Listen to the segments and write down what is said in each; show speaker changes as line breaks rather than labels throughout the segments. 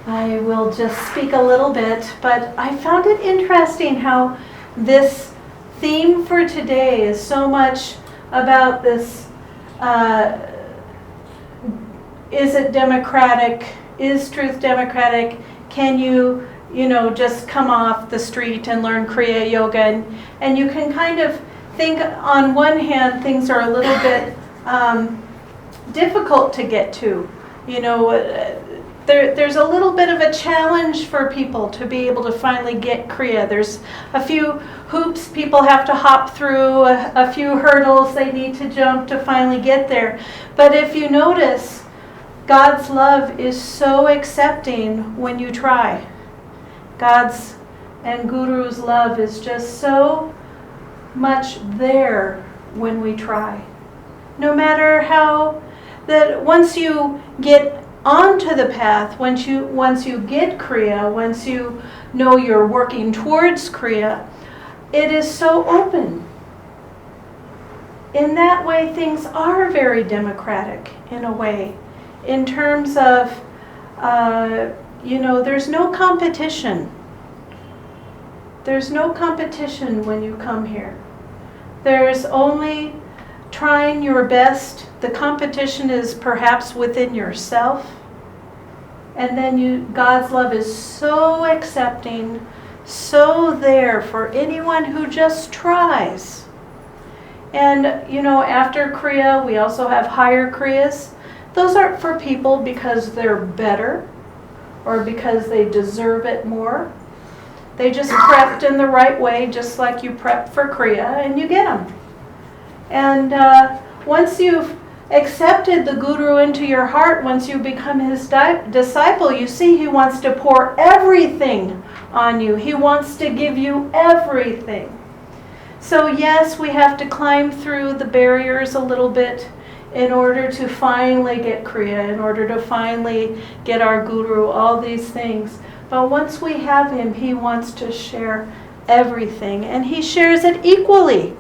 I will just speak a little bit, but I found it interesting how this theme for today is so much about this, is it democratic? Is truth democratic? Can you just come off the street and learn Kriya Yoga? And you can kind of think, on one hand, things are a little bit difficult to get to. There's a little bit of a challenge for people to be able to finally get Kriya. There's a few hoops people have to hop through, a few hurdles they need to jump to finally get there. But if you notice, God's love is so accepting when you try. God's and Guru's love is just so much there when we try. No matter how, that once you get onto the path, once you get Kriya, once you know you're working towards Kriya, it is so open. In that way, things are very democratic in a way, in terms of, there's no competition. There's no competition when you come here. There's only trying your best. The competition is perhaps within yourself. And then God's love is so accepting, so there for anyone who just tries. And, after Kriya, we also have higher Kriyas. Those aren't for people because they're better or because they deserve it more. They just prepped in the right way, just like you prep for Kriya, and you get them. And once you've accepted the Guru into your heart, once you become his disciple, you see he wants to pour everything on you. He wants to give you everything. So yes, we have to climb through the barriers a little bit in order to finally get Kriya, in order to finally get our Guru, all these things. But once we have him, he wants to share everything, and he shares it equally.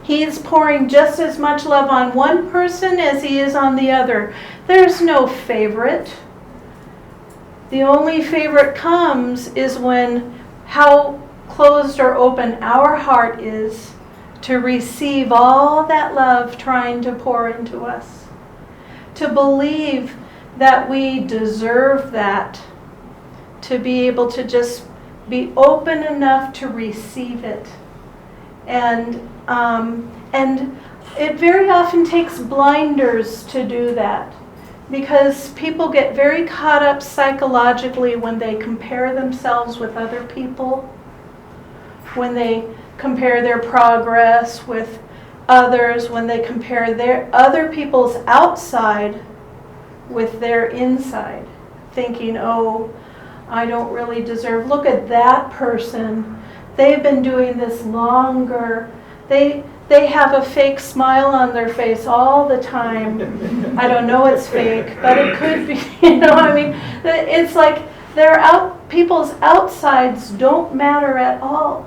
He is pouring just as much love on one person as he is on the other. There's no favorite. The only favorite comes is when how closed or open our heart is to receive all that love trying to pour into us. To believe that we deserve that. To be able to just be open enough to receive it. And it very often takes blinders to do that, because people get very caught up psychologically when they compare themselves with other people, when they compare their progress with others, when they compare their other people's outside with their inside, thinking, oh, I don't really deserve. Look at that person. They've been doing this longer. They have a fake smile on their face all the time. I don't know it's fake, but it could be. It's like people's outsides don't matter at all.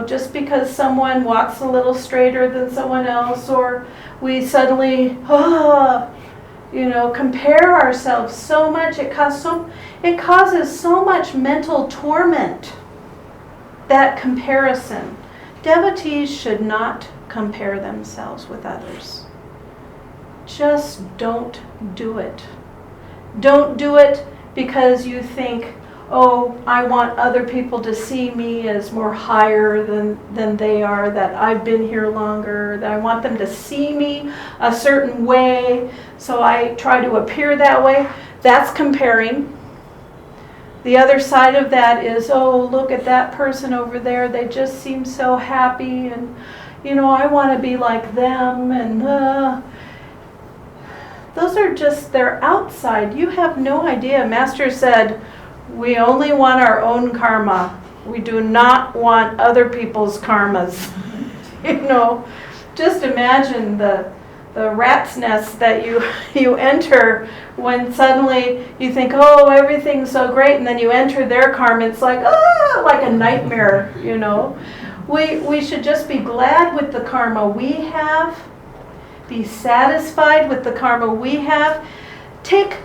Just because someone walks a little straighter than someone else, or we suddenly, compare ourselves so much. It causes so much mental torment, that comparison. Devotees should not compare themselves with others. Just don't do it. Don't do it because you think, oh, I want other people to see me as more higher than they are, that I've been here longer, that I want them to see me a certain way, so I try to appear that way. That's comparing. The other side of that is, oh, look at that person over there, they just seem so happy, and I want to be like them, and those are just their outside. You have no idea. Master said, we only want our own karma. We do not want other people's karmas. Just imagine the rat's nest that you enter when suddenly you think, oh, everything's so great, and then you enter their karma. It's like, like a nightmare, We should just be glad with the karma we have, be satisfied with the karma we have. Take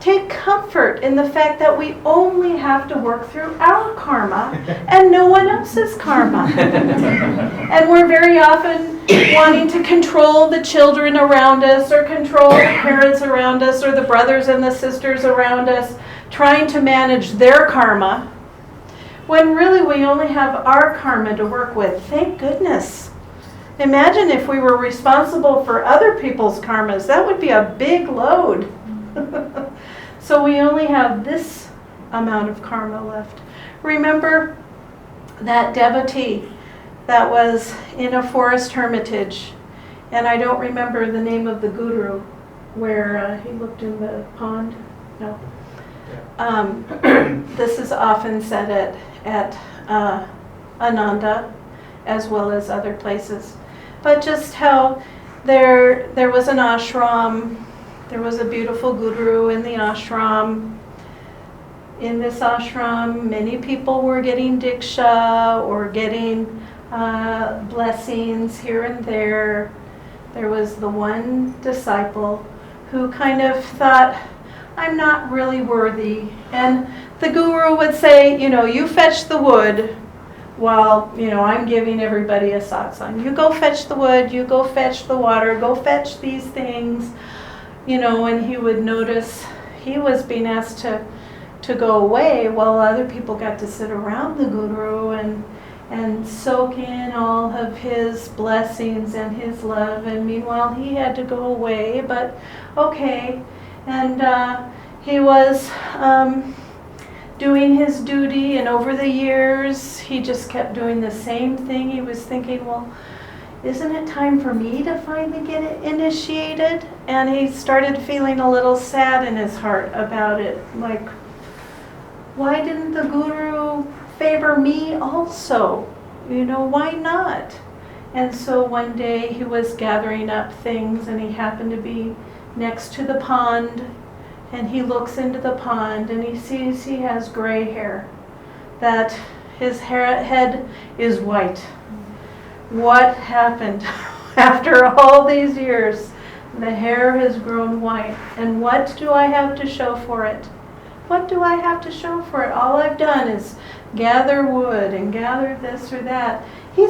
take comfort in the fact that we only have to work through our karma and no one else's karma. And we're very often wanting to control the children around us, or control the parents around us, or the brothers and the sisters around us, trying to manage their karma, when really we only have our karma to work with. Thank goodness. Imagine if we were responsible for other people's karmas. That would be a big load. So we only have this amount of karma left. Remember that devotee that was in a forest hermitage, and I don't remember the name of the guru, where he looked in the pond? No. This is often said at Ananda, as well as other places. But just how there was an ashram, there was a beautiful guru in the ashram. In this ashram, many people were getting diksha or getting blessings here and there. There was the one disciple who kind of thought, I'm not really worthy. And the guru would say, you fetch the wood while, I'm giving everybody a satsang. You go fetch the wood, you go fetch the water, go fetch these things. And he would notice he was being asked to go away while other people got to sit around the guru and soak in all of his blessings and his love. And meanwhile, he had to go away, but okay. And he was doing his duty, and over the years, he just kept doing the same thing. He was thinking, well, isn't it time for me to finally get initiated? And he started feeling a little sad in his heart about it. Like, why didn't the guru favor me also? Why not? And so one day he was gathering up things, and he happened to be next to the pond, and he looks into the pond and he sees he has gray hair, that his head is white. What happened? After all these years, the hair has grown white. And what do I have to show for it? What do I have to show for it? All I've done is gather wood and gather this or that. He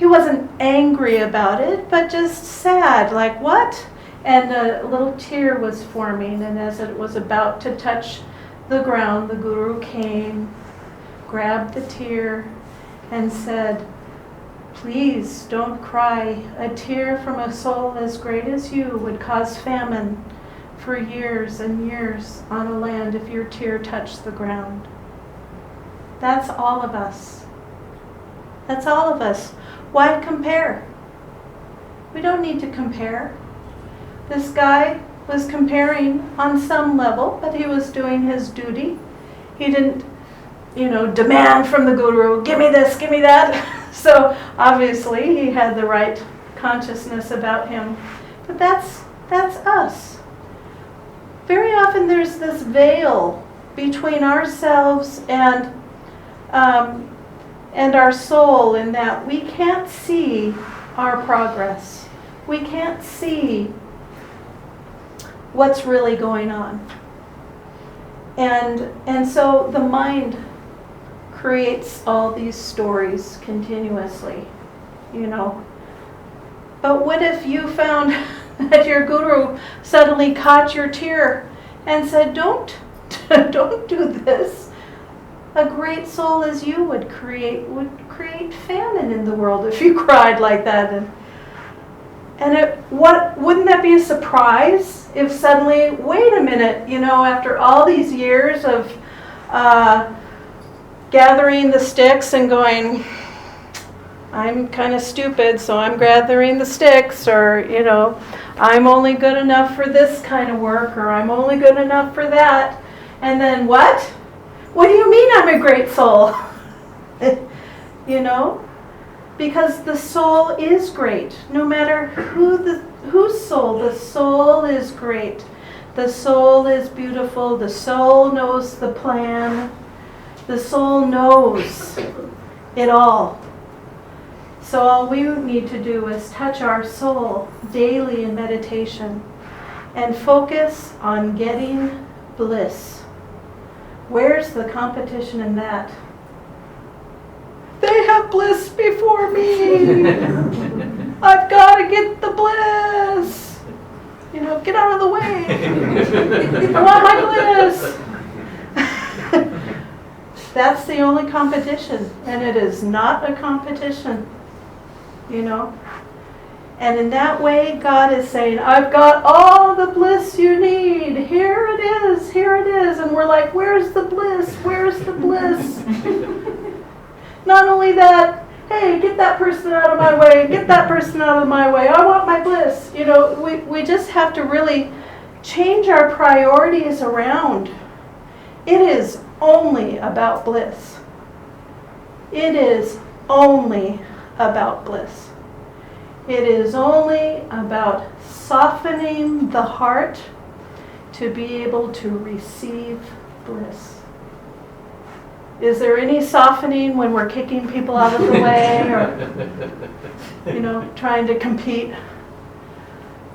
wasn't angry about it, but just sad, like, what? And a little tear was forming, and as it was about to touch the ground, the guru came, grabbed the tear, and said, please don't cry. A tear from a soul as great as you would cause famine for years and years on a land if your tear touched the ground. That's all of us. That's all of us. Why compare? We don't need to compare. This guy was comparing on some level, but he was doing his duty. He didn't, demand from the guru, give me this, give me that. So obviously he had the right consciousness about him. But that's us. Very often there's this veil between ourselves and our soul, in that we can't see our progress. We can't see what's really going on. And so the mind creates all these stories continuously, But what if you found that your guru suddenly caught your tear and said, don't do this. A great soul as you would create famine in the world if you cried like that. Wouldn't that be a surprise if suddenly, wait a minute, after all these years of gathering the sticks and going, I'm kind of stupid, so I'm gathering the sticks, or, I'm only good enough for this kind of work, or I'm only good enough for that. And then what? What do you mean I'm a great soul? Because the soul is great. No matter whose soul, the soul is great. The soul is beautiful. The soul knows the plan. The soul knows it all. So all we need to do is touch our soul daily in meditation and focus on getting bliss. Where's the competition in that? They have bliss before me. I've got to get the bliss. Get out of the way. I want my bliss. That's the only competition, and it is not a competition. And in that way, God is saying, I've got all the bliss you need. Here it is, here it is. And we're like, where's the bliss? Where's the bliss? Not only that, hey, get that person out of my way, get that person out of my way. I want my bliss. We just have to really change our priorities around. It is only about bliss. It is only about bliss. It is only about softening the heart to be able to receive bliss. Is there any softening when we're kicking people out of the way or, trying to compete,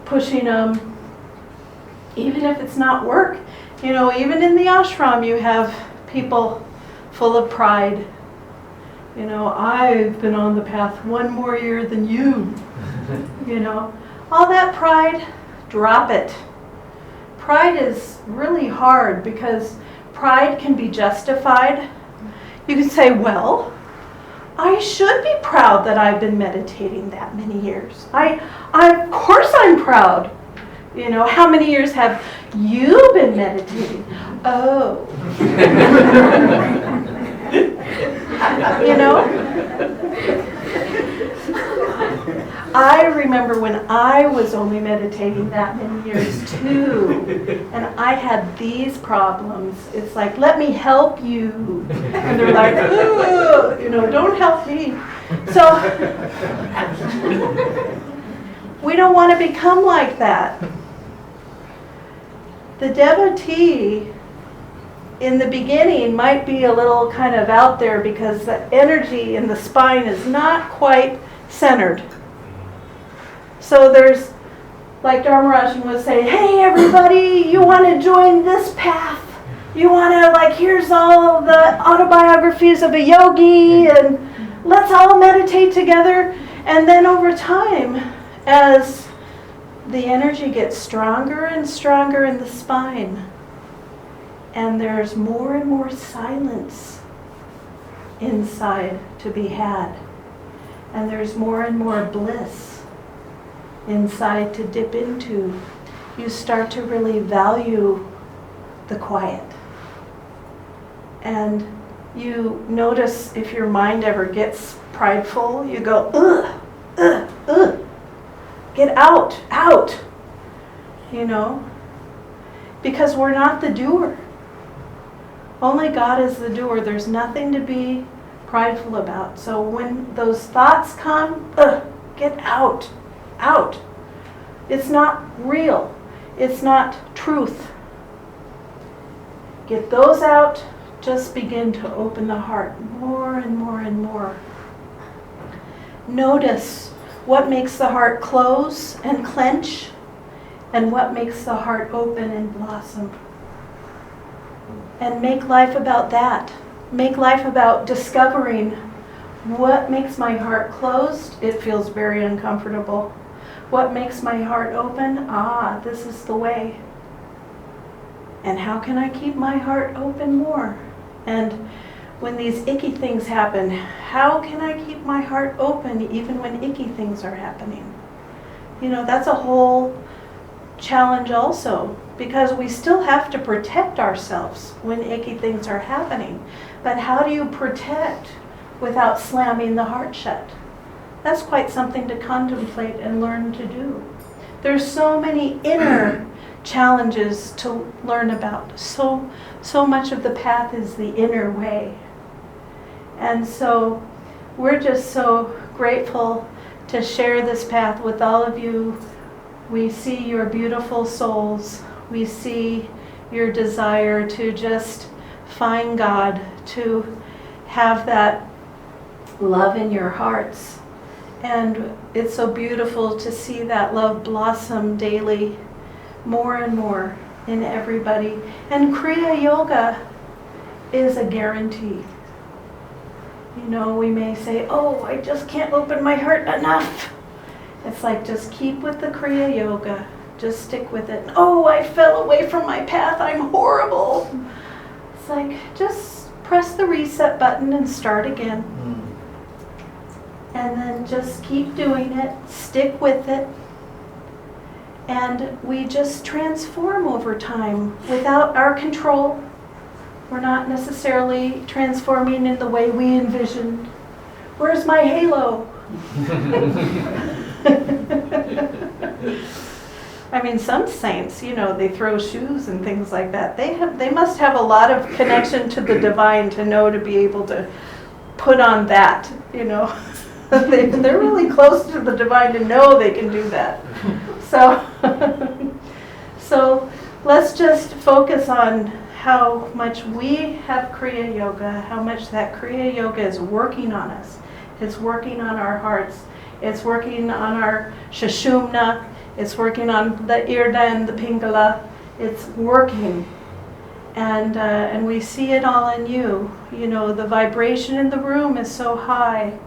pushing them, even if it's not work? Even in the ashram you have people full of pride. I've been on the path one more year than you. All that pride, drop it. Pride is really hard because pride can be justified. You can say, well, I should be proud that I've been meditating that many years. Of course I'm proud. How many years have you been meditating? Oh. I remember when I was only meditating that many years too, and I had these problems. It's like, let me help you. And they're like, don't help me. So, we don't want to become like that. The devotee in the beginning might be a little kind of out there because the energy in the spine is not quite centered. So there's, like Dharmarajan was saying, hey everybody, you want to join this path? You want to, here's all the autobiographies of a yogi, and let's all meditate together. And then over time, as the energy gets stronger and stronger in the spine, and there's more and more silence inside to be had, and there's more and more bliss inside to dip into, you start to really value the quiet. And you notice if your mind ever gets prideful, you go, ugh. Get out. Because we're not the doer. Only God is the doer. There's nothing to be prideful about. So when those thoughts come, get out. It's not real. It's not truth. Get those out. Just begin to open the heart more and more and more. Notice what makes the heart close and clench, and what makes the heart open and blossom. And make life about that. Make life about discovering what makes my heart closed. It feels very uncomfortable. What makes my heart open? This is the way. And how can I keep my heart open more? And when these icky things happen, how can I keep my heart open even when icky things are happening? That's a whole challenge also, because we still have to protect ourselves when icky things are happening. But how do you protect without slamming the heart shut? That's quite something to contemplate and learn to do. There's so many inner challenges to learn about. So much of the path is the inner way. And so we're just so grateful to share this path with all of you. We see your beautiful souls. We see your desire to just find God, to have that love in your hearts. And it's so beautiful to see that love blossom daily more and more in everybody. And Kriya Yoga is a guarantee. You know, we may say, oh, I just can't open my heart enough. It's like, just keep with the Kriya Yoga. Just stick with it. Oh, I fell away from my path. I'm horrible. It's like, just press the reset button and start again. And then just keep doing it. Stick with it. And we just transform over time without our control. We're not necessarily transforming in the way we envisioned. Where's my halo? I mean, some saints, you know, they throw shoes and things like that. They must have a lot of connection to the divine to know to be able to put on that, you know. They're really close to the divine to know they can do that. So let's just focus on how much we have Kriya Yoga, how much that Kriya Yoga is working on us. It's working on our hearts. It's working on our Sushumna. It's working on the Irda and the Pingala. It's working. And we see it all in you. You know, the vibration in the room is so high.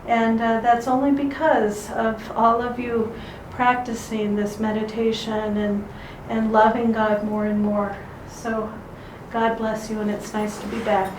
And that's only because of all of you practicing this meditation and loving God more and more. So God bless you, and it's nice to be back.